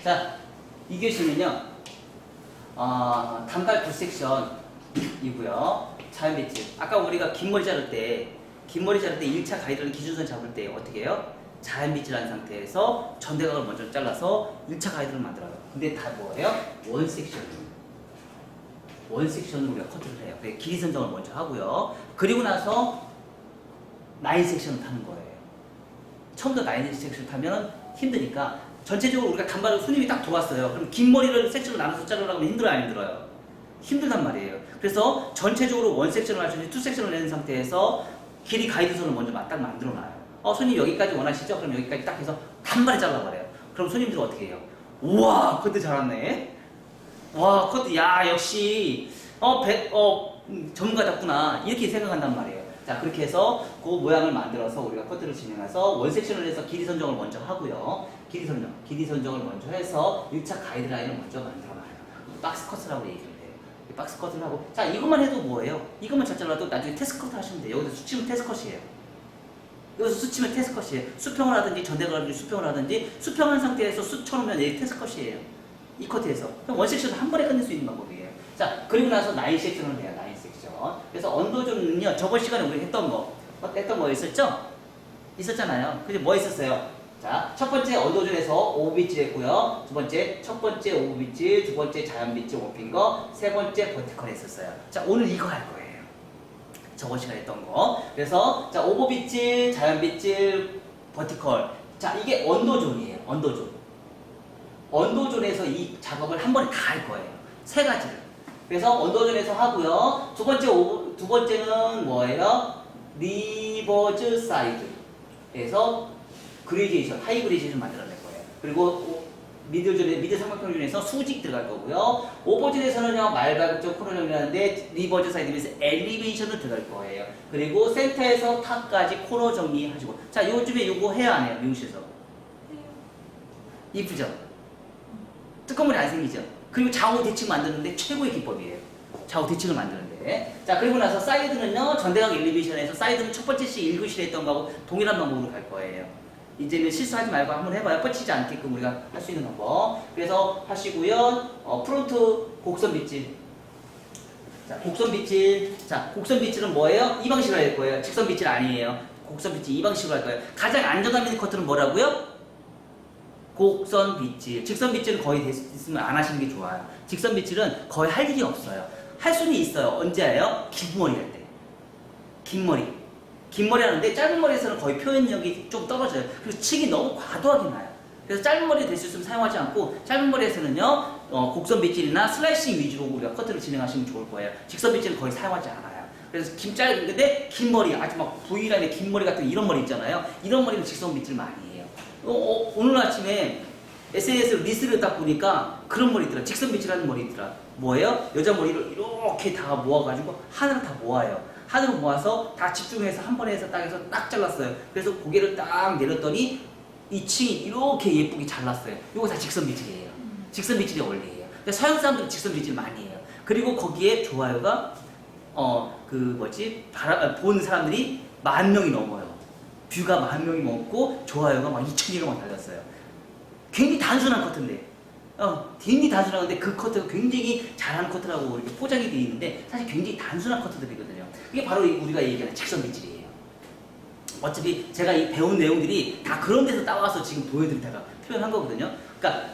자, 이 교시는요, 단발 굴섹션이고요. 자연 배치. 아까 우리가 긴 머리 자를 때 1차 가이드라인 기준선 잡을 때 어떻게 해요? 자연 빗질 한 상태에서 전대각을 먼저 잘라서 1차 가이드를 만들어요. 근데 다 뭐예요? 원섹션으로 우리가 커트를 해요. 길이 선정을 먼저 하고요. 그리고 나서 나인 섹션을 타는 거예요. 처음부터 나인 섹션 타면 힘드니까 전체적으로 우리가 단발로 손님이 딱 들어왔어요. 그럼 긴 머리를 섹션으로 나눠서 자르려고 하면 힘들어요, 안 힘들어요? 힘들단 말이에요. 그래서 전체적으로 원 섹션을 하든지 투 섹션을 내는 상태에서 길이 가이드선을 먼저 딱 만들어놔요. 손님 여기까지 원하시죠? 그럼 여기까지 딱 해서 단발에 잘라버려요. 그럼 손님들은 어떻게 해요? 우와, 커트 잘하네. 와, 커트, 야, 역시, 전문가답구나. 이렇게 생각한단 말이에요. 자, 그렇게 해서 그 모양을 만들어서 우리가 커트를 진행해서 원 섹션을 해서 길이 선정을 먼저 하고요. 길이 선정을 먼저 해서 1차 가이드라인을 먼저 만들어놔요. 박스 커트라고 얘기를 해요. 박스 커트를 하고. 자, 이것만 해도 뭐예요? 이것만 잘 잘라도 나중에 테스트 커트 하시면 돼요. 여기서 수치면 테스트 컷이에요. 여기서 수치면 테스트 컷이에요. 수평을 하든지 전대를 하든지 수평을 하든지 수평한 상태에서 수 쳐놓으면 얘 테스트 컷이에요. 이 커트에서. 그럼 원 섹션을 한 번에 끝낼 수 있는 방법이에요. 자, 그리고 나서 나인 섹션을 해요. 나인 섹션. 그래서 언더존은요, 저번 시간에 우리 했던 거 있었죠? 있었잖아요. 근데 뭐 있었어요? 자, 첫 번째 언더존에서 오버빗질 했고요. 두 번째, 첫 번째 오버빗질, 두 번째 자연빗질 원핑거, 세 번째 버티컬 했었어요. 자, 오늘 이거 할 거예요. 저번 시간에 했던 거. 그래서, 자, 오버빗질, 자연빗질, 버티컬. 자, 이게 언더존이에요. 언더존에서 이 작업을 한 번에 다 할 거예요. 세 가지를. 그래서 언더존에서 하고요. 두 번째는 뭐예요? 리버즈 사이드에서 그레디에이션, 하이 그레디에이션 만들어낼 거예요. 그리고 미드 삼각형존에서 수직 들어갈 거고요. 오버존에서는요, 말발굽적 코너 정리하는데 리버즈 사이드에서 엘리베이션을 들어갈 거예요. 그리고 센터에서 탑까지 코너 정리하시고. 자, 요즘에 요거 해야 안 해요? 미용실에서. 이쁘죠? 뚜껑물이 안 생기죠? 그리고 좌우 대칭 만드는데 최고의 기법이에요. 좌우 대칭을 만드는데. 자, 그리고 나서 사이드는요, 전대각 엘리베이션에서 사이드는 첫 번째 시 1교시에 했던 거하고 동일한 방법으로 갈 거예요. 이제는 실수하지 말고 한번 해봐요. 뻗치지 않게끔 우리가 할 수 있는 방법. 그래서 하시고요. 프론트 곡선 빗질. 자, 곡선 빗질. 자, 곡선 빗질은 뭐예요? 이 방식으로 할 거예요. 직선 빗질 아니에요. 곡선 빗질 이 방식으로 할 거예요. 가장 안정감 있는 커트는 뭐라고요? 곡선 빗질. 직선 빗질은 거의 있으면 안 하시는 게 좋아요. 직선 빗질은 거의 할 일이 없어요. 할 수는 있어요. 언제 해요? 긴 머리 할 때. 긴 머리 하는데 짧은 머리에서는 거의 표현력이 좀 떨어져요. 그리고 층이 너무 과도하게 나요. 그래서 짧은 머리 될 수 있으면 사용하지 않고 짧은 머리에서는요, 곡선 빗질이나 슬라이싱 위주로 우리가 커트를 진행하시면 좋을 거예요. 직선 빗질은 거의 사용하지 않아요. 그래서 근데 긴 머리, 아주 막 V라인의 긴 머리 같은 이런 머리 있잖아요. 이런 머리는 직선 빗질 많이 해요. 오늘 아침에 SNS로 리스를 딱 보니까 그런 머리 있더라. 직선 빗질하는 머리 있더라. 뭐예요? 여자 머리를 이렇게 다 모아가지고 하나로 다 모아요. 하나로 모아서 다 집중해서 한 번에 해서 딱 잘랐어요. 그래서 고개를 딱 내렸더니 이 층이 이렇게 예쁘게 잘랐어요. 이거 다 직선 빗질이에요. 직선 빗질의 원리예요. 서양 사람들은 직선 빗질 많이 해요. 그리고 거기에 좋아요가 본 사람들이 10,000명이 넘어요. 뷰가 10,000명이 넘고 좋아요가 막 2,000개가 달렸어요. 굉장히 단순한 커트인데, 굉장히 단순한 건데 그 커트가 굉장히 잘하는 커트라고 이렇게 포장이 되어 있는데 사실 굉장히 단순한 커트들이거든요. 이게 바로 우리가 얘기하는 직선 빗질이에요. 어차피 제가 이 배운 내용들이 다 그런 데서 따와서 지금 보여드리다가 표현한 거거든요. 그러니까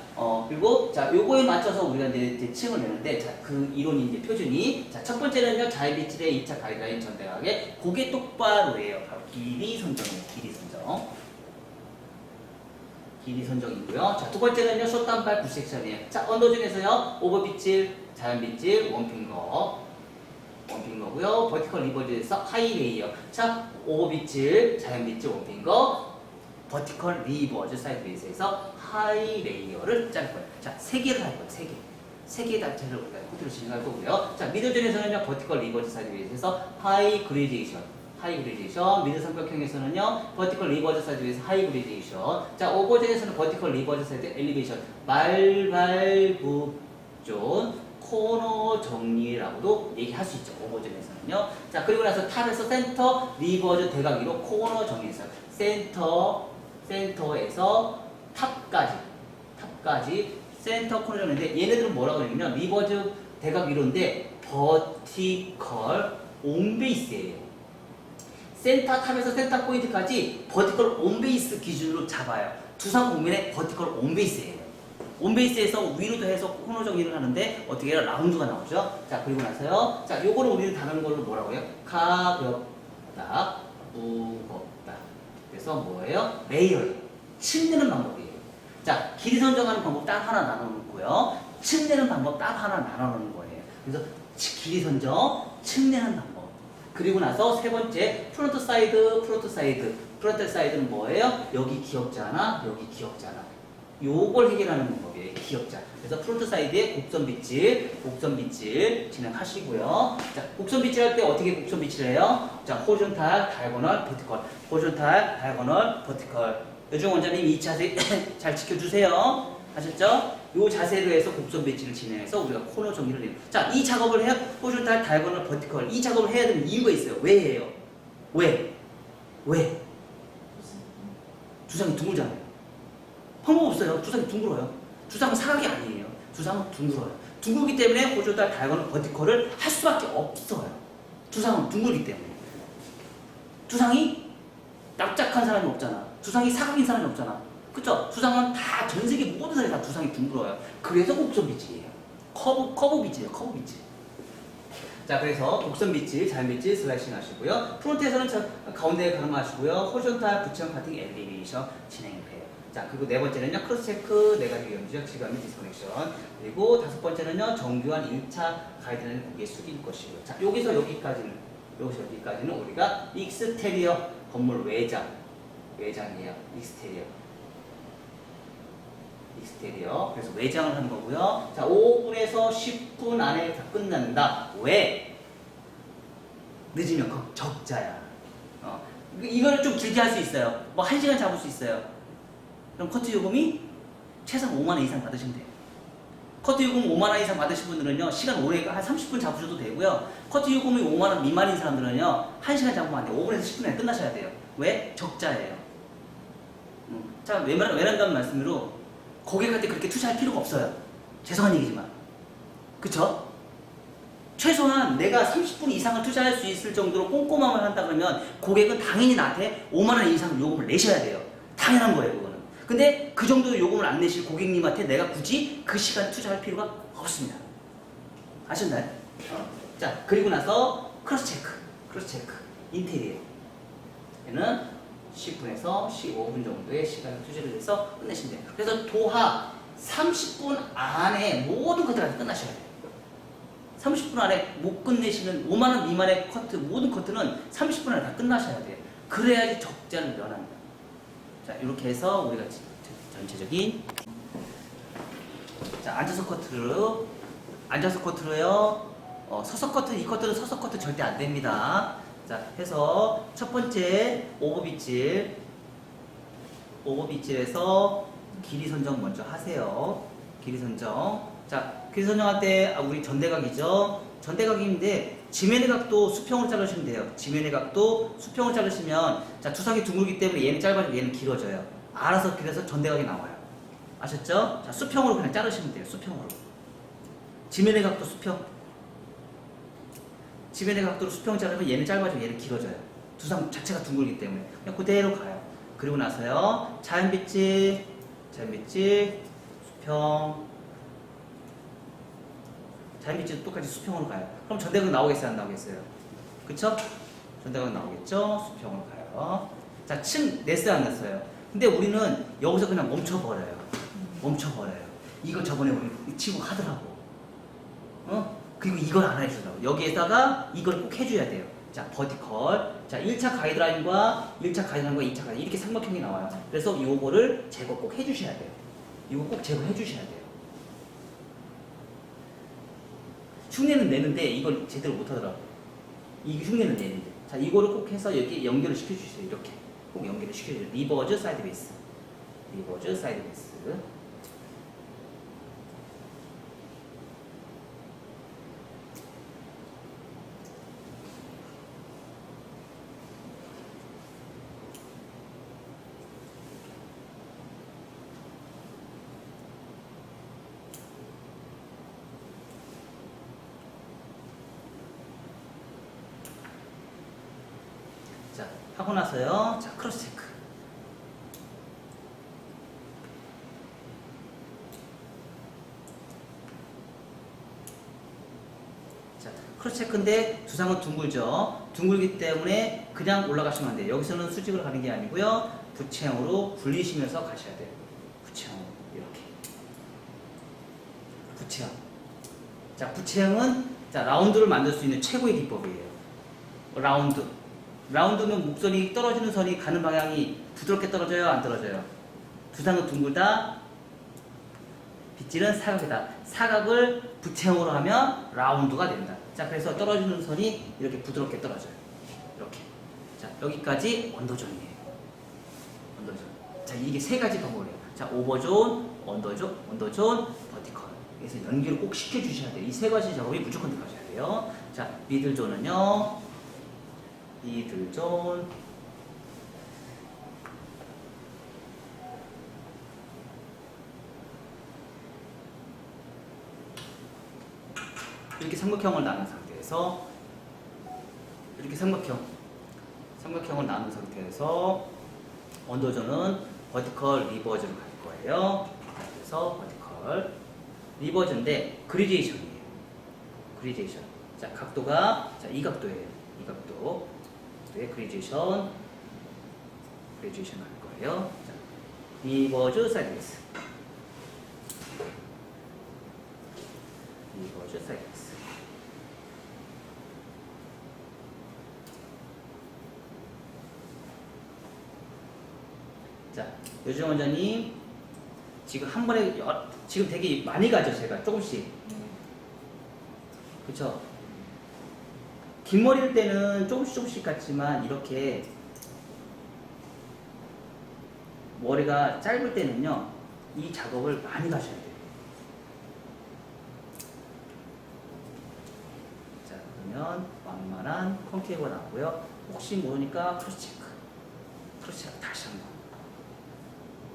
그리고 자, 요거에 맞춰서 우리가 이제 층을 내는데, 자, 그 이론이 이제 표준이, 자, 첫 번째는요, 자연 빗질의 2차 가이드라인 전대각에 고개 똑바로 해요. 바로 길이 선정이에요. 길이 선정이고요. 자, 두 번째는요, 숏단발 굿섹션이에요. 자, 언더존에서요, 오버 빗질, 자연 빗질, 원핑거고요. 버티컬 리버즈에서 하이 레이어. 자, 오버 빗질, 자연 빗질, 원핑거, 버티컬 리버즈 사이드 베이스에서 하이 레이어를 짤 거예요. 자, 세 개를 할 거예요. 세 개 단체를 우리가 코트를 진행할 거고요. 자, 미드존에서는요, 버티컬 리버즈 사이드 베이스에서 하이 그레디에이션, 미드 삼각형에서는요, 버티컬 리버즈 사이드 베이스 하이 그레디에이션. 자, 오버존에서는 버티컬 리버즈 사이드 엘리베이션, 말발굽존 코너 정리라고도 얘기할 수 있죠. 오버존에서는요. 자, 그리고 나서 탑에서 센터 리버즈 대각위로 코너 정리해서 센터에서 탑까지 코너정까지 센터 코너정인데 얘네들은 뭐라고 그러냐면 리버즈 대각 이론인데 버티컬 온베이스예요. 센터 탑에서 센터 포인트까지 버티컬 온베이스 기준으로 잡아요. 두상 공면의 버티컬 온베이스예요. 온베이스에서 위로도 해서 코너적 일을 하는데 어떻게 해요? 라운드가 나오죠. 자, 그리고 나서요. 자, 요거를 우리는 다루는 걸로 뭐라고 해요? 가볍다, 무겁다. 그래서 뭐예요? 레이어. 층내는 방법이에요. 자, 길이 선정하는 방법 딱 하나 나눠놓고요. 층내는 방법 딱 하나 나눠놓는 거예요. 그래서 길이 선정, 층내는 방법. 그리고 나서 세 번째, 프론트 사이드, 프론트 사이드. 프론트 사이드는 뭐예요? 여기 기역자나 여기 기역자나. 요걸 해결하는 방법이에요. 기역자. 그래서 프론트 사이드에 곡선 빗질 진행하시고요. 자, 곡선 빗질 할 때 어떻게 곡선 빗질을 해요? 자, 호리존탈, 다이고널, 버티컬. 호리존탈, 다이고널, 버티컬. 요즘 원장님 이 자세 잘 지켜주세요. 아셨죠? 요 자세로 해서 곡선 빗질을 진행해서 우리가 코너 정리를 해요. 자, 이 작업을 해요. 호리존탈, 다이고널, 버티컬. 이 작업을 해야 되는 이유가 있어요. 왜 해요? 왜? 두상이 둥글잖아요. 방법 없어요. 두상이 둥글어요. 두상은 사각이 아니에요. 두상은 둥글어요. 둥글기 때문에 호리존탈, 다이고널, 버티컬을 할 수밖에 없어요. 두상은 둥글기 때문에. 두상이 납작한 사람이 없잖아. 두상이 사각인 사람이 없잖아. 그쵸? 두상은 다 전 세계 모든 사람이 다 두상이 둥글어요. 그래서 곡선 빗질이에요. 커브 빗질이에요. 커브 빗질. 자, 그래서 곡선 빗질, 자연 빗질 슬라이싱 하시고요. 프론트에서는 가운데에 가름하시고요. 호리존탈 부천 카팅 엘리베이션 진행을 해요. 자, 그리고 네 번째는요, 크로스 체크, 네가지 염지적 지감 및 디스커넥션. 그리고 다섯 번째는요, 정교한 1차 가이드라인을 고개 숙일 것이고요. 자, 여기서 여기까지는 우리가 익스테리어 건물 외장이에요. 익스테리어. 그래서 외장을 하는 거고요. 자, 5분에서 10분 안에 다 끝난다. 왜? 늦으면 적자야. 이걸 좀 길게 할 수 있어요. 뭐 1시간 잡을 수 있어요. 그럼 커트 요금이 최소 5만 원 이상 받으시면 돼요. 커트 요금 5만 원 이상 받으신 분들은요, 시간 오래 한 30분 잡으셔도 되고요. 커트 요금이 5만 원 미만인 사람들은요, 1시간 잡으면 안 돼요. 5분에서 10분 안에 끝나셔야 돼요. 왜? 적자예요. 자, 외란다는 말씀으로 고객한테 그렇게 투자할 필요가 없어요. 죄송한 얘기지만. 그쵸? 최소한 내가 30분 이상을 투자할 수 있을 정도로 꼼꼼함을 한다 그러면 고객은 당연히 나한테 5만 원 이상 요금을 내셔야 돼요. 당연한 거예요, 그거는. 근데 그 정도 요금을 안 내실 고객님한테 내가 굳이 그 시간 투자할 필요가 없습니다. 아셨나요? 자, 그리고 나서 크로스 체크. 인테리어. 얘는 10분에서 15분 정도의 시간을 투자를 해서 끝내시면 돼요. 그래서 도하 30분 안에 모든 커트가 끝나셔야 돼요. 30분 안에 못 끝내시는 5만 원 미만의 커트, 모든 커트는 30분 안에 다 끝나셔야 돼요. 그래야지 적자를 면합니다. 자, 이렇게 해서 우리가 전체적인 자, 앉아서 커트로요. 서서 커트, 이 커트는 서서 커트 절대 안 됩니다. 자, 해서 첫 번째 오버빗질에서 길이 선정 먼저 하세요. 길이 선정. 자, 길이 선정할 때 우리 전대각이죠. 전대각인데 지면의 각도 수평으로 자르시면 돼요. 지면의 각도 수평으로 자르시면 자, 두상이 둥글기 때문에 얘는 짧아지고 얘는 길어져요. 알아서 그래서 전대각이 나와요. 아셨죠? 자, 수평으로 그냥 자르시면 돼요. 수평으로. 지면의 각도 수평. 지면의 각도로 수평을 자르면 얘는 짧아지고 얘는 길어져요. 두상 자체가 둥글기 때문에 그냥 그대로 가요. 그리고 나서요, 자연 빗질, 수평. 자연 빗질 똑같이 수평으로 가요. 그럼 전대각 나오겠어요, 안 나오겠어요? 그쵸? 전대각 나오겠죠? 수평으로 가요. 자, 층 냈어요, 안 냈어요? 근데 우리는 여기서 그냥 멈춰버려요. 이거 저번에 우리 친구 하더라고. 그리고 이걸 안 해주더라고. 여기에다가 이걸 꼭 해줘야 돼요. 자, 버티컬. 자, 1차 가이드라인과 2차 가이드라인 이렇게 삼각형이 나와요. 그래서 요거를 제거 꼭 해주셔야 돼요. 이거 꼭 제거해주셔야 돼요. 흉내는 내는데 이걸 제대로 못하더라고. 이게 흉내는 내는데. 자, 이거를 꼭 해서 여기 연결을 시켜주세요. 이렇게. 꼭 연결을 시켜주세요. 리버즈, 사이드 베이스. 하고 나서요. 자, 크로스 체크. 자, 크로스 체크인데 두상은 둥글죠. 둥글기 때문에 그냥 올라가시면 안 돼요. 여기서는 수직으로 가는 게 아니고요. 부채형으로 굴리시면서 가셔야 돼요. 부채형으로 이렇게. 부채형. 자, 부채형은 자, 라운드를 만들 수 있는 최고의 기법이에요. 라운드. 라운드는 목선이 떨어지는 선이 가는 방향이 부드럽게 떨어져요? 안 떨어져요? 두상은 둥글다. 빗질은 사각이다. 사각을 부채형으로 하면 라운드가 된다. 자, 그래서 떨어지는 선이 이렇게 부드럽게 떨어져요. 이렇게. 자, 여기까지 언더존이에요. 언더존. 자, 이게 세 가지 방법이에요. 자, 오버존, 언더존, 버티컬. 그래서 연기를 꼭 시켜주셔야 돼요. 이 세 가지 작업이 무조건 들어가셔야 돼요. 자, 미들존은요. 미들존. 이렇게 삼각형을 나눈 상태에서 이렇게 삼각형을 나눈 상태에서 언더존은 버티컬 리버즈로 갈 거예요. 그래서 버티컬 리버즈인데 그리제이션이에요. 그리제이션. 자, 각도가 자, 이 각도예요. 이 각도. 네, 그리제이션 갈 거예요. 자, 리버즈 사이드스. 리버즈 사이드스. 자, 요즘 원장님 지금 한 번에 지금 되게 많이 가죠. 제가 조금씩. 그쵸? 긴 머리일 때는 조금씩 갔지만 이렇게 머리가 짧을 때는요 이 작업을 많이 가셔야 돼요. 자, 그러면 완만한 콘케이브가 나오고요. 혹시 모르니까 크로스 체크 다시 한번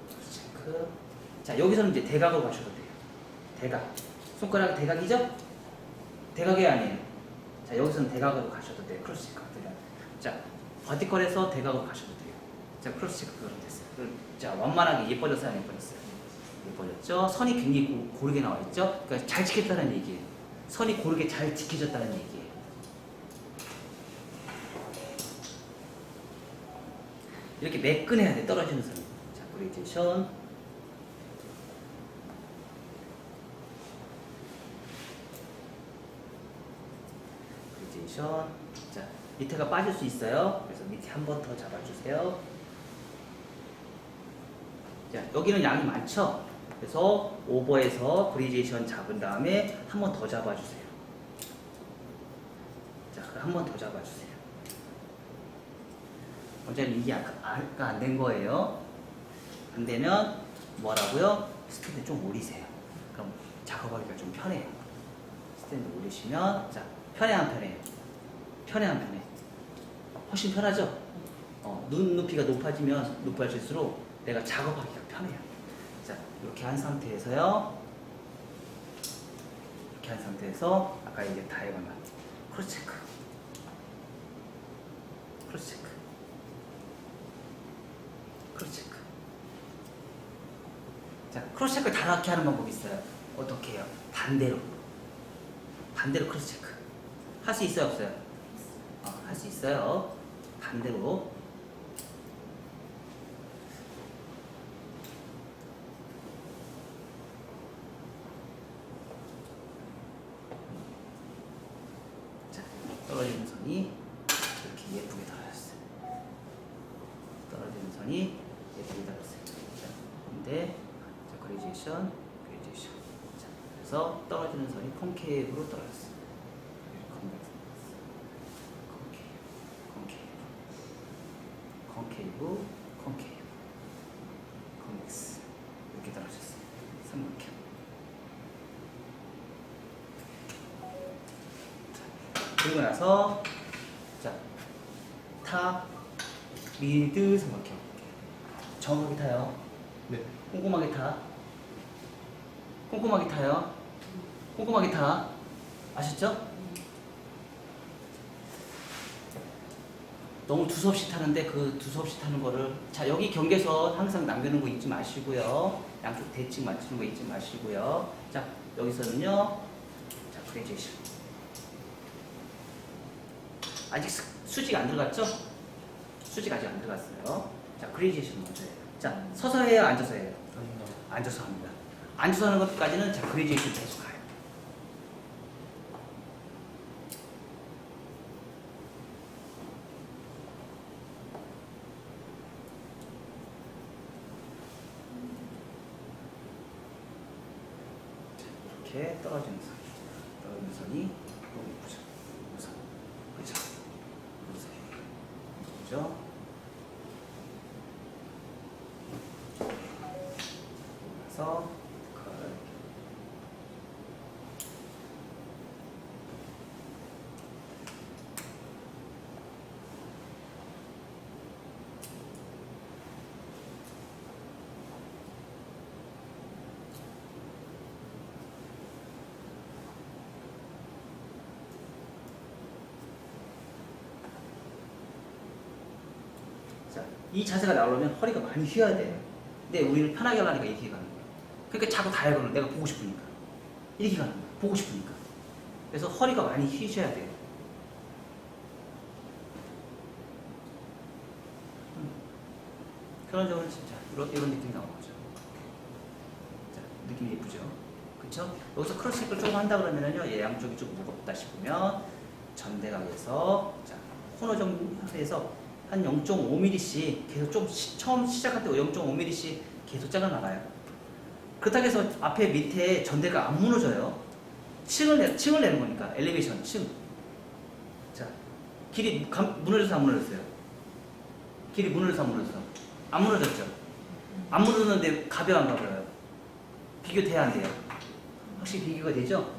크로스 체크. 자, 여기서는 이제 대각으로 가셔도 돼요. 대각. 손가락 대각이죠? 대각이 아니에요. 자, 여기서는 대각으로 가셔도 돼요. 크로스 체크. 자, 버티컬에서 대각으로 가셔도 돼요. 자, 크로스 체크 그럼 됐어요. 자, 완만하게 예뻐졌어요, 안 예뻐졌어요? 예뻐졌죠? 선이 굉장히 고르게 나와 있죠? 그러니까 잘 지켰다는 얘기예요. 선이 고르게 잘 지켜졌다는 얘기예요. 이렇게 매끈해야 돼, 떨어지는 선이. 자, 그레이제이션. 자, 밑에가 빠질 수 있어요. 그래서 밑에 한 번 더 잡아주세요. 자, 여기는 양이 많죠? 그래서 오버에서 그리제이션 잡은 다음에 한 번 더 잡아주세요. 자, 한 번 더 잡아주세요. 원장님 이게 아까 안 된 거예요. 안 되면 뭐라고요? 스탠드 좀 올리세요. 그럼 작업하기가 좀 편해요. 스탠드 올리시면 자, 편해 안 편해요? 편해 안 편해? 훨씬 편하죠? 눈 높이가 높아질수록 내가 작업하기가 편해요. 자, 이렇게 한 상태에서요. 이렇게 한 상태에서 아까 이제 다 해봤나? 크로스 체크. 크로스 체크. 크로스 체크. 자, 크로스 체크 다 이렇게 하는 방법이 있어요. 어떻게 해요? 반대로 크로스 체크. 할 수 있어요, 없어요? 할 수 있어요. 반대로. 자, 떨어지는 선이 이렇게 예쁘게 떨어졌어요. 떨어지는 선이 예쁘게 떨어졌어요. 자, 근데 자, 그레이제이션. 자, 그래서 떨어지는 선이 콘케이브로 떨어졌어요. 콘케이브, 컨벡스 이렇게 떨어졌어요. 삼각형. 그리고 나서 자, 탑, 미드 삼각형. 정확하게 타요. 네. 꼼꼼하게 타. 꼼꼼하게 타요. 꼼꼼하게 타. 아셨죠? 너무 두서없이 타는데 그 두서없이 타는 거를 자 여기 경계선 항상 남겨놓은 거 잊지 마시고요. 양쪽 대칭 맞추는 거 잊지 마시고요. 자 여기서는요. 자 그레이제이션 아직 수직 안 들어갔죠? 수직 아직 안 들어갔어요. 자 그레이제이션 먼저 해요. 자 서서 해요, 앉아서 해요? 앉아서 합니다. 앉아서 하는 것까지는 자 그레이제이션 계속 가요. 이렇게 떨어지는 선이 너무 예쁘죠? 우선 그죠? 우선 그죠? 그래서 자, 이 자세가 나오려면 허리가 많이 휘어야 돼요. 근데 우리는 편하게 하려니까 이렇게 가는 거예요. 그러니까 자꾸 다 해보는 내가 보고 싶으니까. 이렇게 가는 거예요. 보고 싶으니까. 그래서 허리가 많이 휘셔야 돼요. 결론적으로 진짜 이런 느낌이 나오는 거죠. 자, 느낌이 예쁘죠? 그쵸? 여기서 크로스힙을 조금 한다 그러면요, 얘 양쪽이 좀 무겁다 싶으면 전대각에서 자, 코너 정도에서 한 0.5mm씩 계속 좀 처음 시작할 때 0.5mm씩 계속 잘라나가요. 그렇다고 해서 앞에 밑에 전대가 안 무너져요. 층을 내는 거니까 엘리베이션 층. 자, 길이 무너져서 안 무너졌어요. 길이 무너져서 안 무너졌어. 안 무너졌죠. 안 무너졌는데 가벼워 안 가벼워요. 비교돼야 안 돼요. 확실히 비교가 되죠.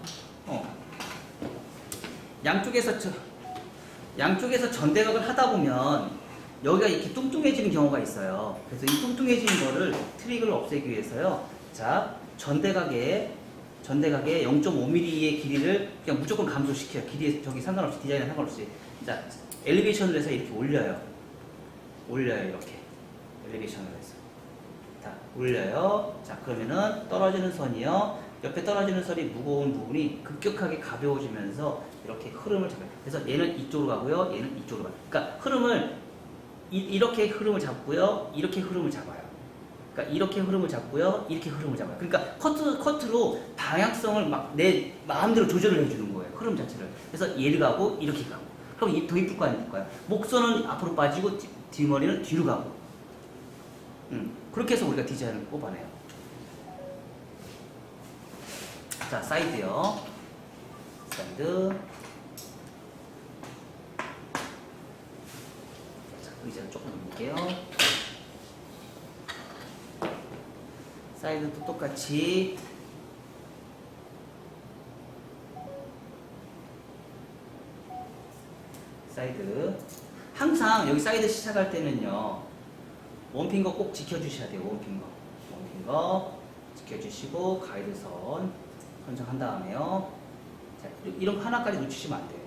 양쪽에서 전대각을 하다 보면 여기가 이렇게 뚱뚱해지는 경우가 있어요. 그래서 이 뚱뚱해지는 거를 트릭을 없애기 위해서요. 자, 전대각에 0.5mm의 길이를 그냥 무조건 감소시켜요. 길이 저기 상관없이 디자인에 상관없이. 자, 엘리베이션을 해서 이렇게 올려요. 이렇게. 엘리베이션을 해서. 자, 올려요. 자, 그러면은 떨어지는 선이요. 옆에 떨어지는 선이 무거운 부분이 급격하게 가벼워지면서 이렇게 흐름을 잡아요. 그래서 얘는 이쪽으로 가고요. 얘는 이쪽으로 가요. 그러니까 흐름을 이렇게 흐름을 잡고요. 이렇게 흐름을 잡아요. 그러니까 이렇게 흐름을 잡고요. 이렇게 흐름을 잡아요. 그러니까 커트로 방향성을 막 내 마음대로 조절을 해주는 거예요. 흐름 자체를. 그래서 얘를 가고 이렇게 가고. 그럼 더 이쁠 거 아닙니까? 목선은 앞으로 빠지고 뒷머리는 뒤로 가고. 그렇게 해서 우리가 디자인을 뽑아내요. 자, 사이드요. 사이드. 자, 의자를 조금 넘길게요. 사이드도 똑같이. 사이드. 항상 여기 사이드 시작할 때는요. 원핑거 꼭 지켜주셔야 돼요. 원핑거 지켜주시고 가이드선 선정한 다음에요. 자, 이런 거 하나까지 놓치시면 안 돼요.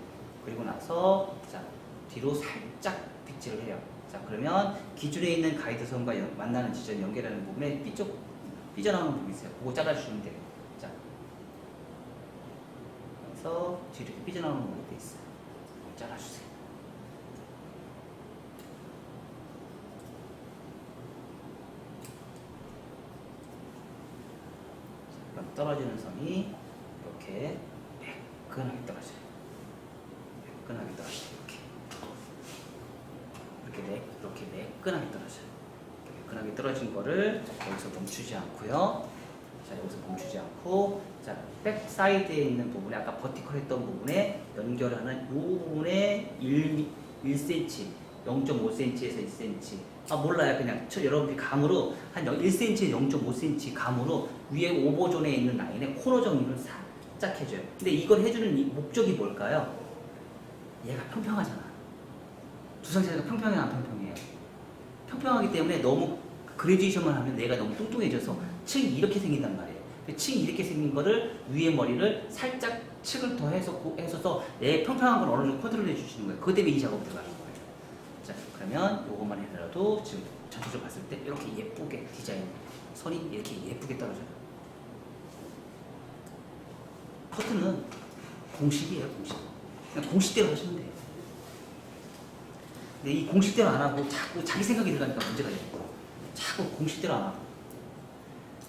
그리고 나서 자, 뒤로 살짝 빗질을 해요. 자, 그러면 기준에 있는 가이드선과 만나는 지점 연결하는 부분에 삐져나오는 부분이 있어요. 그거 잘라주시면 돼요. 자, 그래서 뒤로 이렇게 삐져나오는 부분이 있어요. 잘라주세요. 떨어지는 선이 이렇게 매끈하게 떨어져요. 매끈하게 떨어져요. 이렇게 매끈하게 떨어져요. 매끈하게 떨어진 거를 여기서 멈추지 않고요. 자, 여기서 멈추지 않고 자, 백 사이드에 있는 부분에 아까 버티컬 했던 부분에 연결하는 이 부분에 1cm, 0.5cm에서 1cm. 아, 몰라요. 그냥 여러분이 감으로 한 1cm에 0.5cm 감으로 위에 오버존에 있는 라인에 코너 정리를 살짝 해줘요. 근데 이걸 해주는 이 목적이 뭘까요? 얘가 평평하잖아. 두상체가 평평해요, 안 평평해요? 평평하기 때문에 너무 그레듀에이션만 하면 내가 너무 뚱뚱해져서 층이 이렇게 생긴단 말이에요. 층이 이렇게 생긴 거를 위에 머리를 살짝 층을 더 해서 내 평평한 걸 어느 정도 컨트롤 해주시는 거예요. 그것 때문에 이 작업 들어가는 거예요. 자, 그러면 요것만 해더라도 지금 전체적으로 봤을 때 이렇게 예쁘게 디자인 선이 이렇게 예쁘게 떨어져요. 커트는 공식이에요, 공식. 그냥 공식대로 하시면 돼요. 근데 이 공식대로 안 하고 자꾸 자기 생각이 들어가니까 문제가 돼요. 자꾸 공식대로 안 하고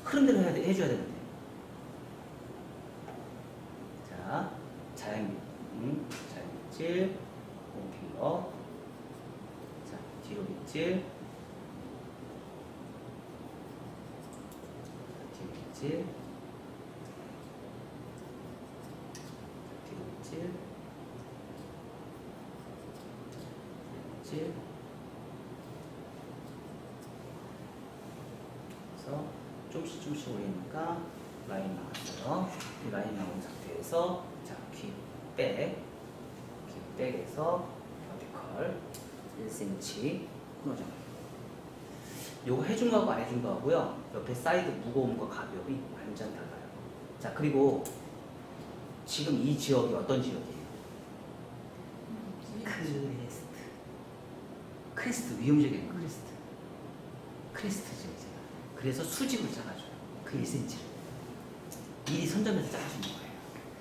흐름대로 해줘야 되는데. 자, 자연빗질, 홈필러. 자, 뒤로 빗질. 뒤로 빗질. 뒤로 빗질. 빗질. 그래서 조금씩 올리니까 라인 나왔어요. 이 라인 나온 상태에서 자, 귓백에서 버티컬 1cm 끊어줘. 요거 해준 거하고 안 해준 거하고요. 옆에 사이드 무거움과 가벼움이 완전 달라요. 자, 그리고 지금 이 지역이 어떤 지역이에요? 크레스트 위험적인 크레스트 지역이잖아. 그래서 수직을 잘라줘요. 그 1cm를 미리 선점해서 잘라주는 거예요.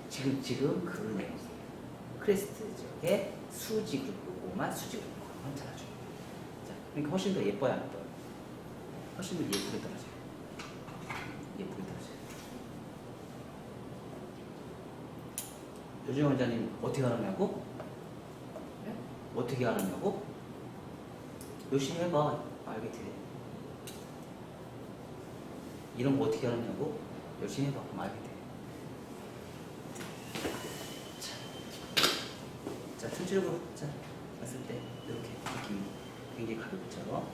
지금 그 내용이에요. 크레스트 지역에 수직을 보고만 잘라줘요. 자, 그러니까 훨씬 더 예뻐야 안 예뻐요? 훨씬 더 예쁘게 떨어져요. 예쁘게 떨어져요. 요즘 원장님 어떻게 하느냐고? 네? 어떻게 하느냐고? 열심히 해봐. 알게 돼. 이런 거 어떻게 하느냐고? 열심히 해봐. 그럼 알게 돼. 자, 전체적으로 자, 봤을 때 이렇게 느낌이 굉장히 가볍죠.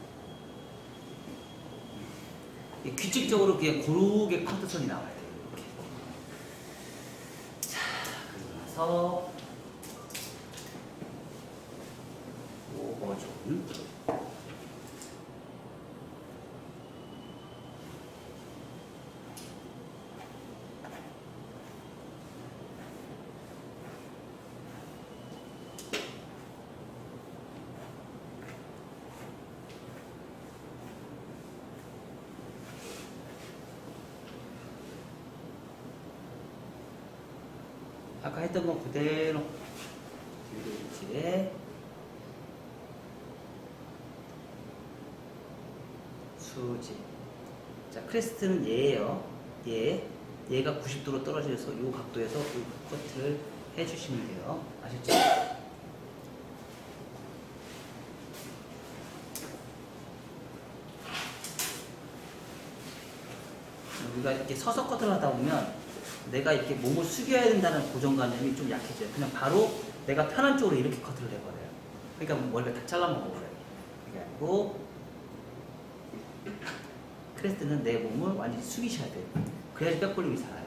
규칙적으로 그냥 고르게 커트선이 나와야 돼요. 이렇게. 자, 그리고 나서 오버존. 아까 했던 거 그대로 뒤로 수직. 자, 크레스트는 얘예요. 얘가 90도로 떨어져서 이 각도에서 이 커트를 해주시면 돼요. 아셨죠? 우리가 이렇게 서서 커트를 하다 보면 내가 이렇게 몸을 숙여야 된다는 고정관념이 좀 약해져요. 그냥 바로 내가 편한 쪽으로 이렇게 커트를 해버려요. 그러니까 머리가 다 잘라먹어버려요. 그게 아니고 크레스트는 내 몸을 완전히 숙이셔야 돼요. 그래야지 백볼림이 살아요.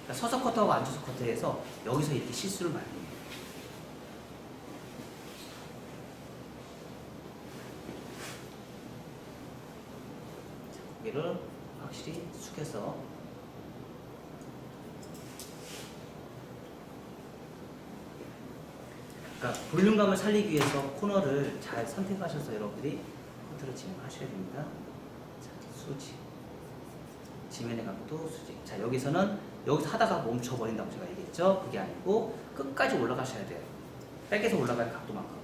그러니까 서서 커트하고 앉아서 커트해서 여기서 이렇게 실수를 많이 해요. 고개를 확실히 숙여서 그러니까 볼륨감을 살리기 위해서 코너를 잘 선택하셔서 여러분들이 커트를 진행하셔야 됩니다. 자, 수직. 지면의 각도 수직. 자, 여기서 하다가 멈춰버린다고 제가 얘기했죠? 그게 아니고 끝까지 올라가셔야 돼요. 백에서 올라가는 각도만큼.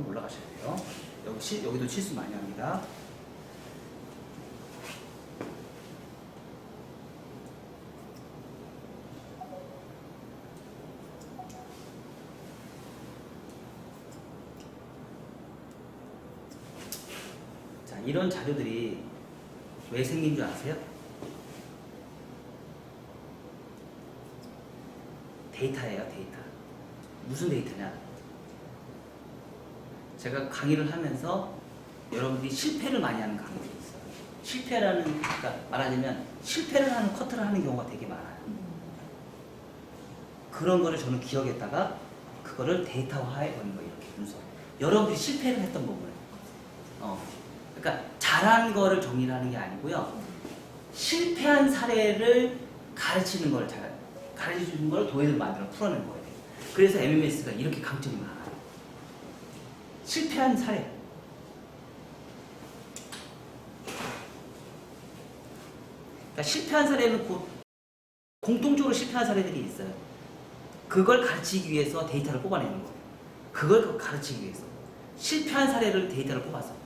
올라가셔야 돼요. 여기도 실수 많이 합니다. 이런 자료들이 왜 생긴 줄 아세요? 데이터예요, 데이터. 무슨 데이터냐? 제가 강의를 하면서 여러분들이 실패를 많이 하는 강의들이 있어요. 그러니까 말하자면 실패를 하는 커트를 하는 경우가 되게 많아요. 그런 거를 저는 기억했다가 그거를 데이터화해 보는 거예요, 이렇게 분석. 여러분들이 실패를 했던 부분을. 그러니까 잘한 거를 정리를 하는 게 아니고요. 실패한 사례를 가르치는 걸 가르치는 걸 도해를 만들어 풀어내는 거예요. 그래서 MMS가 이렇게 강점이 많아요. 실패한 사례. 그러니까 실패한 사례는 공통적으로 실패한 사례들이 있어요. 그걸 가르치기 위해서 데이터를 뽑아내는 거예요. 그걸 가르치기 위해서. 실패한 사례를 데이터를 뽑아서.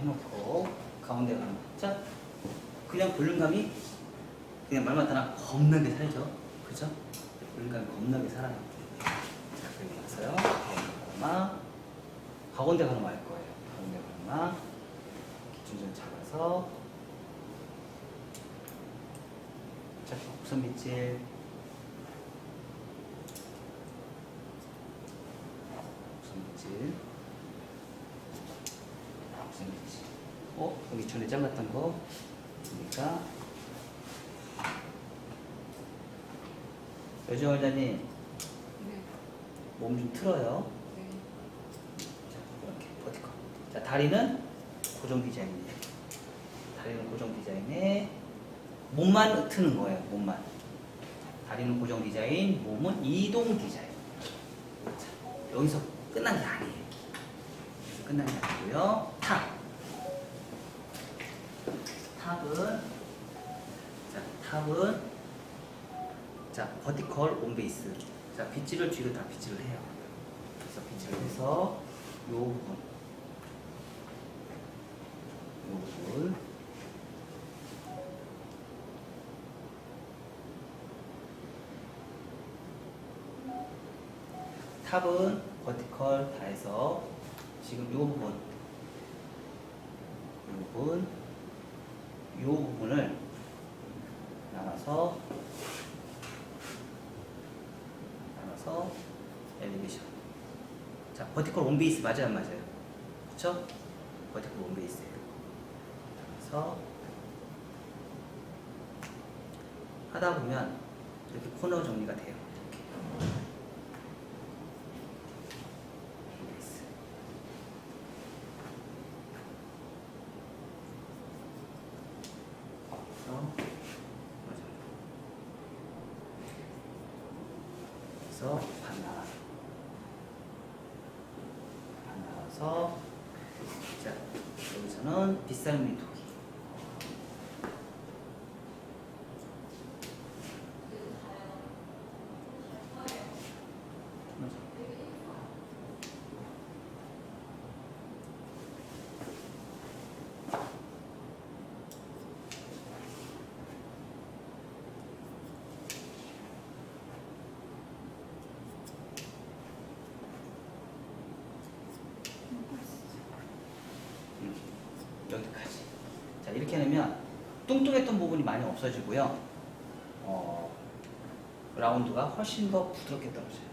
해놓고 가운데 가는 거. 자, 그냥 볼륨감이 그냥 말만 따라 겁나게 살죠. 그죠? 볼륨감이 겁나게 살아요. 자, 그리고 나서요. 가운데 가는 말 거예요. 가운데 가는 말. 기준점 잡아서. 자, 곡선 빗질. 곡선 빗질. 여기 전에 잘랐던 거. 그러니까 여정 원장님 네. 몸 좀 틀어요. 네. 자, 이렇게 버티컬. 자, 다리는 고정 디자인이에요. 다리는 고정 디자인에 몸만 트는 거예요. 몸만. 다리는 고정 디자인, 몸은 이동 디자인. 자, 여기서 끝난 게 아니에요. 여기서 끝난 게 아니고요. 탑은 자, 버티컬 온 베이스. 자, 빗질을 뒤로 다 빗질을 해요. 그래서 빗질을 해서 요 부분 탑은 버티컬 다 해서 지금 요 부분을 나눠서 엘리베이션. 자, 버티컬 온 베이스 맞아요, 안 맞아요? 그쵸? 버티컬 온 베이스예요. 그래서 하다 보면 이렇게 코너 정리가 돼요. 이렇게. 온 베이스. 그래서 반 나와서 자, 여기서는 빗살무늬 토기. 여기까지. 자, 이렇게 하면 뚱뚱했던 부분이 많이 없어지고요. 라운드가 훨씬 더 부드럽게 떨어져요.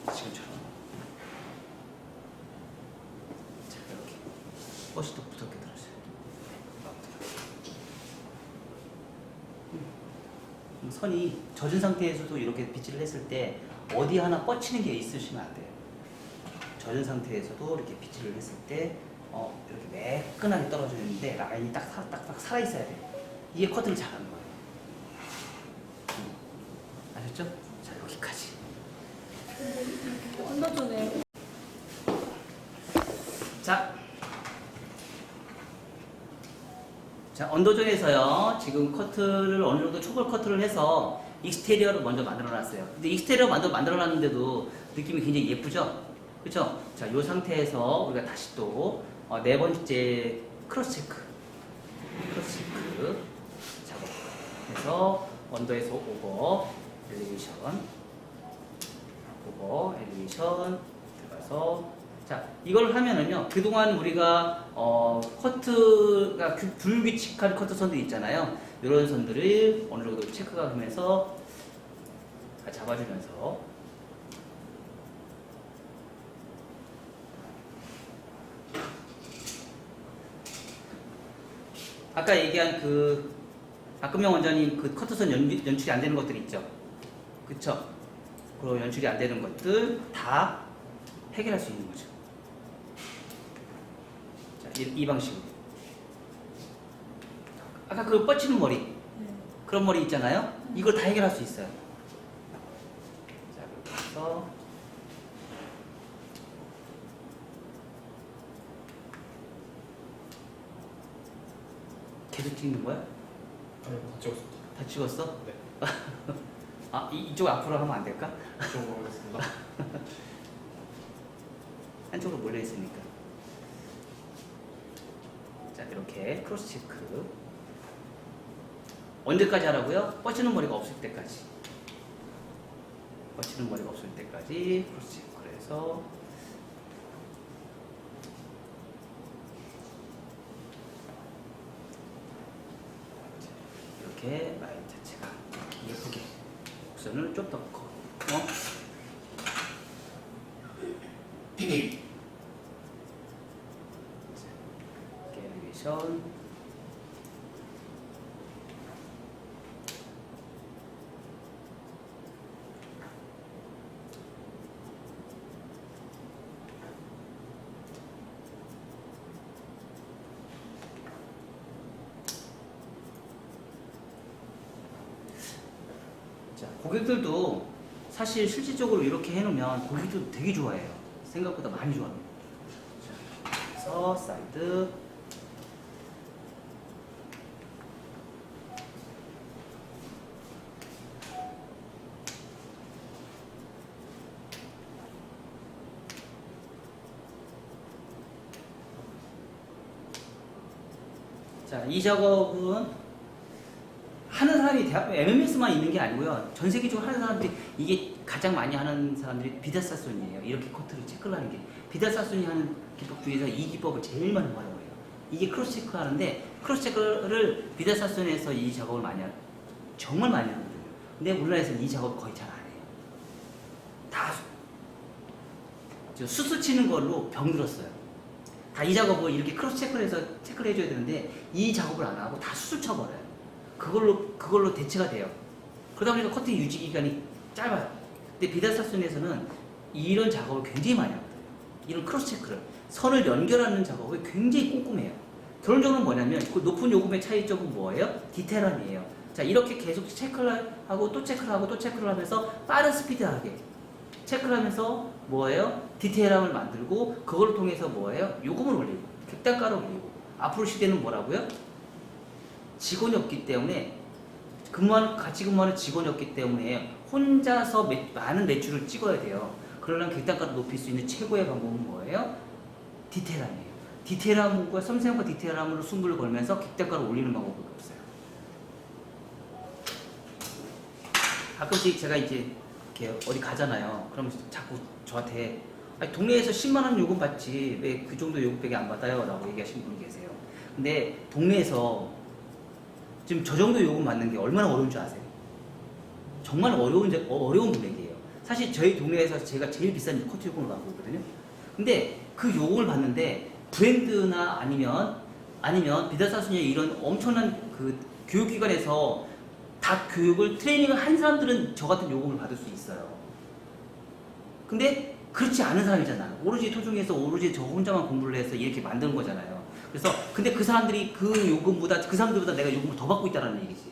자, 지금처럼. 자, 이렇게 훨씬 더 부드럽게 떨어져요. 선이 젖은 상태에서도 이렇게 빗질을 했을 때 어디 하나 뻗치는 게 있으시면 안 돼요. 젖은 상태에서도 이렇게 빗질을 했을 때 이렇게 매끈하게 떨어져 있는데 라인이 딱 살아있어야 돼요. 이게 커트를 잘하는 거예요. 언더존에 자, 언더존에서요, 지금 커트를 어느 정도 초벌 커트를 해서 익스테리어를 먼저 만들어 놨어요. 근데 익스테리어 만들어 놨는데도 느낌이 굉장히 예쁘죠? 그쵸? 자, 이 상태에서 우리가 다시 또, 네 번째 크로스 체크 작업해서 언더에서 오버, 엘리베이션 들어가서 자, 이걸 하면은요, 그동안 우리가, 커트가 불규칙한 커트 선들 있잖아요. 이런 선들을 어느 정도 체크가 되면서 잡아주면서. 아까 얘기한 그, 박근명 원장님 그 커트선 연출이 안 되는 것들 있죠. 그쵸? 그 연출이 안 되는 것들 다 해결할 수 있는 거죠. 이 방식으로. 아까 그 뻗치는 머리, 네. 그런 머리 있잖아요. 이걸 다 해결할 수 있어요. 자, 그렇게 해서 계속 찍는 거야? 아니요, 다 찍었습니다. 다 찍었어? 네. 아, 이쪽 앞으로 하면 안 될까? 이쪽으로 하겠습니다. 한쪽으로 몰려 있으니까. 자, 이렇게 크로스 체크. 언제까지 하라고요? 뻗치는 머리가 없을 때까지. 뻗치는 머리가 없을 때까지 크로스 체크를 해서 이렇게 라인 자체가 예쁘게 곡선을 좀 더 커. 엘리베이션. 자, 고객들도 사실 실질적으로 이렇게 해놓으면 고객들도 되게 좋아해요. 생각보다 많이 좋아합니다. 자, 그래서 사이드. 자, 이 작업은 하는 사람이 대학교 MMS만 있는 게 아니고요. 전 세계적으로 하는 사람들이 이게 가장 많이 하는 사람들이 비달사손이에요. 이렇게 커트를 체크를 하는 게. 비달사손이 하는 기법 중에서 이 기법을 제일 많이 활용해요. 이게 크로스 체크 하는데 크로스 체크를 비달사손에서 이 작업을 많이 하요. 정말 많이 하거든요. 근데 우리나라에서는 이 작업 거의 잘 안 해요. 다 수수 치는 걸로 병들었어요. 다 이 작업을 이렇게 크로스 체크를 해서 체크를 해줘야 되는데 이 작업을 안 하고 다 수술 쳐버려요. 그걸로 대체가 돼요. 그러다 보니까 커팅 유지 기간이 짧아요. 근데 비달사손에서는 이런 작업을 굉장히 많이 하거든요. 이런 크로스 체크를 선을 연결하는 작업이 굉장히 꼼꼼해요. 결론적으로 뭐냐면 그 높은 요금의 차이점은 뭐예요? 디테일함이에요. 자, 이렇게 계속 체크를 하고 또 체크를 하고 또 체크를 하면서 빠른 스피드하게 체크를 하면서 뭐예요? 디테일함을 만들고 그걸 통해서 뭐예요? 요금을 올리고 객단가를 올리고 앞으로 시대는 뭐라고요? 직원이 없기 때문에 같이 근무하는 직원이 없기 때문에 혼자서 많은 매출을 찍어야 돼요. 그러려면 객단가를 높일 수 있는 최고의 방법은 뭐예요? 디테일함이에요. 디테일함과 섬세함과 디테일함으로 승부를 걸면서 객단가를 올리는 방법밖에 없어요. 가끔씩 제가 이제 이렇게 어디 가잖아요. 그러면 자꾸 저한테 아니, 동네에서 10만 원 요금 받지 왜 그 정도 요금밖에 안 받아요? 라고 얘기하시는 분이 계세요. 근데 동네에서 지금 저 정도 요금 받는 게 얼마나 어려운 줄 아세요? 정말 어려운 금액이에요. 사실 저희 동네에서 제가 제일 비싼 커트 요금을 받고 있거든요. 근데 그 요금을 받는데 브랜드나 아니면 비달사순이나 이런 엄청난 그 교육기관에서 다 교육을 트레이닝을 한 사람들은 저 같은 요금을 받을 수 있어요. 근데 그렇지 않은 사람이잖아. 오로지 토종에서 오로지 저 혼자만 공부를 해서 이렇게 만든 거잖아요. 그래서 근데 그 사람들보다 내가 요금을 더 받고 있다는 얘기지.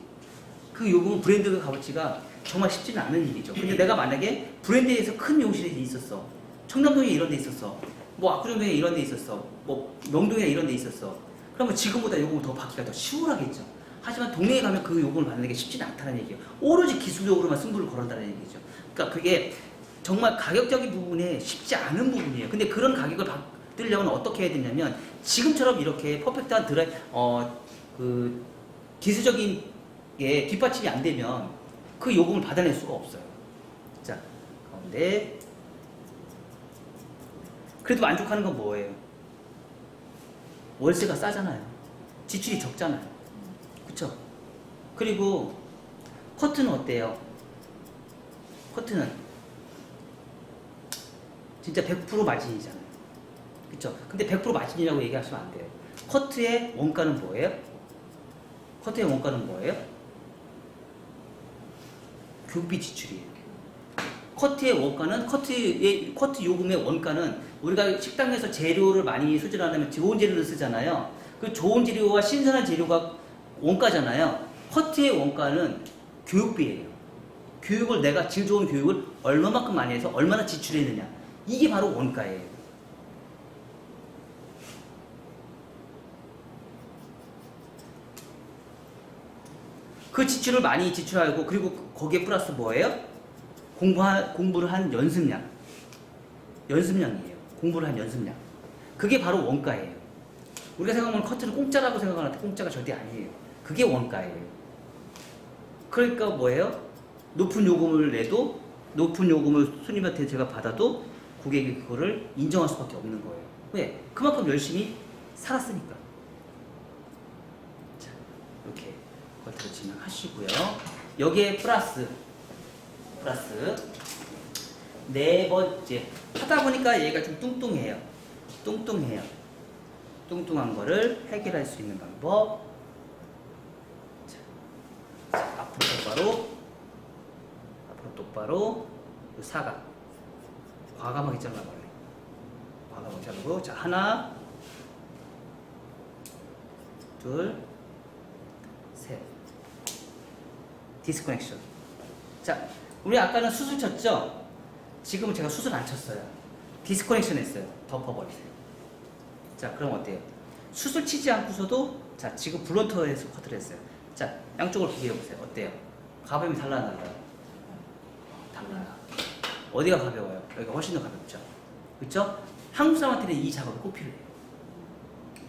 그 요금은 브랜드 값어치가 정말 쉽지는 않은 일이죠. 근데 내가 만약에 브랜드에서 큰 미용실이 있었어. 청담동에 이런 데 있었어. 뭐 압구정동에 이런 데 있었어. 뭐 명동에 이런 데 있었어. 그러면 지금보다 요금을 더 받기가 더 시원하겠죠. 하지만 동네에 가면 그 요금을 받는 게 쉽지는 않다는 얘기예요. 오로지 기술력으로만 승부를 걸었다는 얘기죠. 그러니까 그게 정말 가격적인 부분에 쉽지 않은 부분이에요. 근데 그런 가격을 받으려면 어떻게 해야 되냐면 지금처럼 이렇게 퍼펙트한 그 기술적인 게 뒷받침이 안 되면 그 요금을 받아낼 수가 없어요. 자, 가운데 그래도 만족하는 건 뭐예요? 월세가 싸잖아요. 지출이 적잖아요. 그쵸? 그리고 커트는 어때요? 커트는 진짜 100% 마진이잖아요. 그쵸? 근데 100% 마진이라고 얘기하시면 안 돼요. 커트의 원가는 뭐예요? 커트의 원가는 뭐예요? 교비 지출이에요. 커트의 원가는 커트 요금의 원가는 우리가 식당에서 재료를 많이 수출하려면 좋은 재료를 쓰잖아요. 그 좋은 재료와 신선한 재료가 원가잖아요. 커트의 원가는 교육비예요. 교육을 내가 질 좋은 교육을 얼마만큼 많이 해서 얼마나 지출했느냐. 이게 바로 원가예요. 그 지출을 많이 지출하고 그리고 거기에 플러스 뭐예요? 공부를 한 연습량. 연습량이에요. 공부를 한 연습량. 그게 바로 원가예요. 우리가 생각하면 커트는 공짜라고 생각하는데 공짜가 절대 아니에요. 그게 원가예요. 그러니까 뭐예요? 높은 요금을 내도 높은 요금을 손님한테 제가 받아도 고객이 그거를 인정할 수밖에 없는 거예요. 왜? 그만큼 열심히 살았으니까. 자, 이렇게 커트를 진행하시고요. 여기에 플러스 네 번째 하다 보니까 얘가 좀 뚱뚱해요. 뚱뚱한 거를 해결할 수 있는 방법. 자, 앞으로 똑바로 요 사각 과감하게 잘라버려요. 과감하게 자르고 자 하나 둘 셋 디스커넥션. 자 우리 아까는 수술 쳤죠? 지금은 제가 수술 안 쳤어요. 디스커넥션 했어요. 덮어버리세요. 자 그럼 어때요? 수술 치지 않고서도 자 지금 블런터에서 커트를 했어요. 자 양쪽을 비교해보세요. 어때요? 가벼움이 달라요? 달라요. 어디가 가벼워요? 여기가 훨씬 더 가볍죠. 그렇죠? 한국 사람한테는 이 작업이 꼭 필요해요.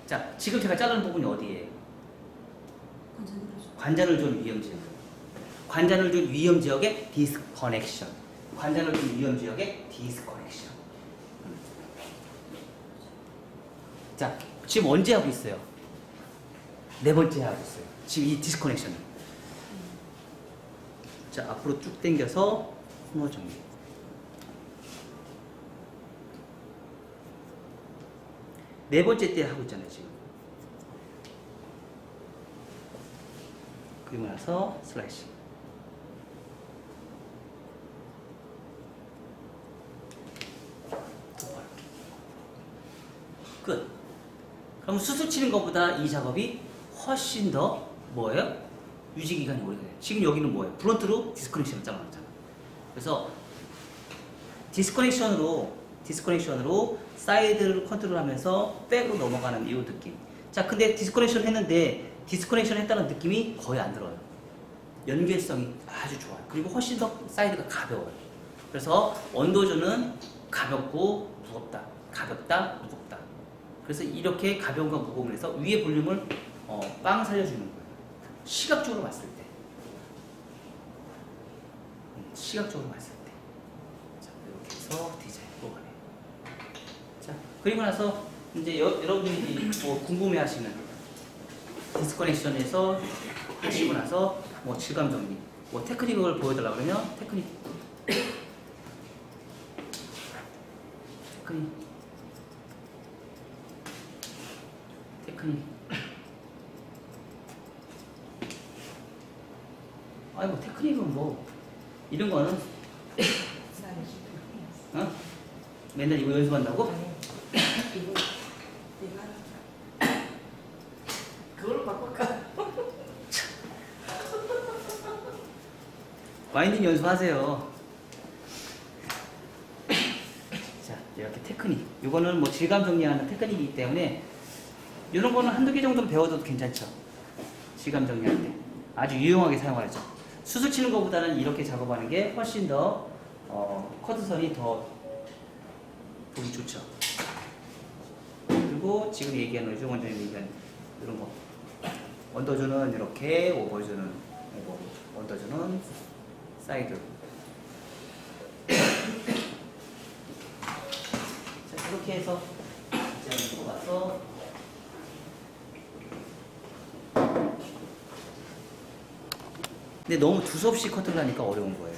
자 지금 제가 자르는 부분이 어디예요? 관자놀 존 위험 지역. 관자놀 존 위험 지역의 디스커넥션. 관자놀 존 위험 지역의 디스커넥션. 자, 지금 언제 하고 있어요? 네 번째 하고 있어요. 지금 이 디스커넥션을. 자, 앞으로 쭉 당겨서 코너 정리. 네 번째 때 하고 있잖아요, 지금. 그리고 나서 슬라이싱. 끝. 그럼 수술 치는 것보다 이 작업이 훨씬 더 뭐예요? 유지 기간이 오래돼요. 지금 여기는 뭐예요? 프론트로 디스커넥션을 잘라놨잖아. 그래서 디스커넥션으로 사이드를 컨트롤하면서 백으로 넘어가는 이 느낌. 자, 근데 디스커넥션 했는데 디스커넥션 했다는 느낌이 거의 안 들어요. 연결성이 아주 좋아요. 그리고 훨씬 더 사이드가 가벼워요. 그래서 언더존은 가볍고 무겁다. 가볍다, 무겁다. 그래서 이렇게 가벼움과 무거움을 해서 위에 볼륨을 빵 살려주는 거예요. 시각적으로 봤을 때. 시각적으로 봤을 때. 자, 이렇게 해서 디자인으로 가네요. 자, 그리고 나서 이제 여러분들이 뭐 궁금해하시는 디스커넥션에서 하시고 나서 뭐 질감 정리, 뭐 테크닉을 보여달라 그러면 테크닉. 아니 뭐 테크닉은 뭐 이런 거는 어? 맨날 이거 연습한다고? 그걸로 바꿀까? 와인딩 연습하세요. 이렇게 테크닉. 이거는 뭐 질감 정리하는 테크닉이기 때문에 이런 거는 한두 개 정도는 배워도 괜찮죠. 질감 정리할 때 아주 유용하게 사용하죠. 수술 치는 것보다는 이렇게 작업하는 게 훨씬 더 커트선이 더 보기 좋죠. 그리고 지금 얘기하는 거죠. 원장님 얘기한 이런 거. 언더주는 이렇게, 오버주는 이거, 언더주는 사이드. 자, 이렇게 해서 이제 뽑아서 근데 너무 두서없이 커트를 하니까 어려운 거예요.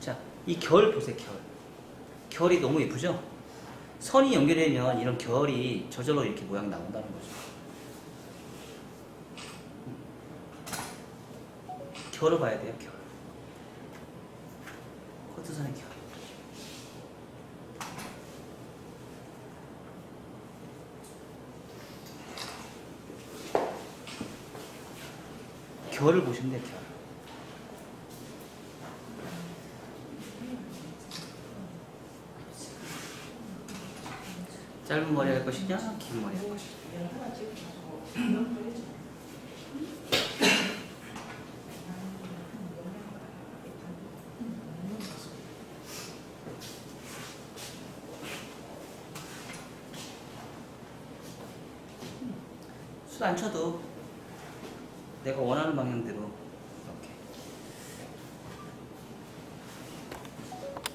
자, 이 결 보세요, 결. 결이 너무 예쁘죠? 선이 연결되면 이런 결이 저절로 이렇게 모양 나온다는 거죠. 결을 봐야 돼요, 결. 커트선의 결. 결을 보시면 돼요, 결. 짧은 머리 할 것이냐, 긴 머리 할 것이냐. 술 안 쳐도 내가 원하는 방향대로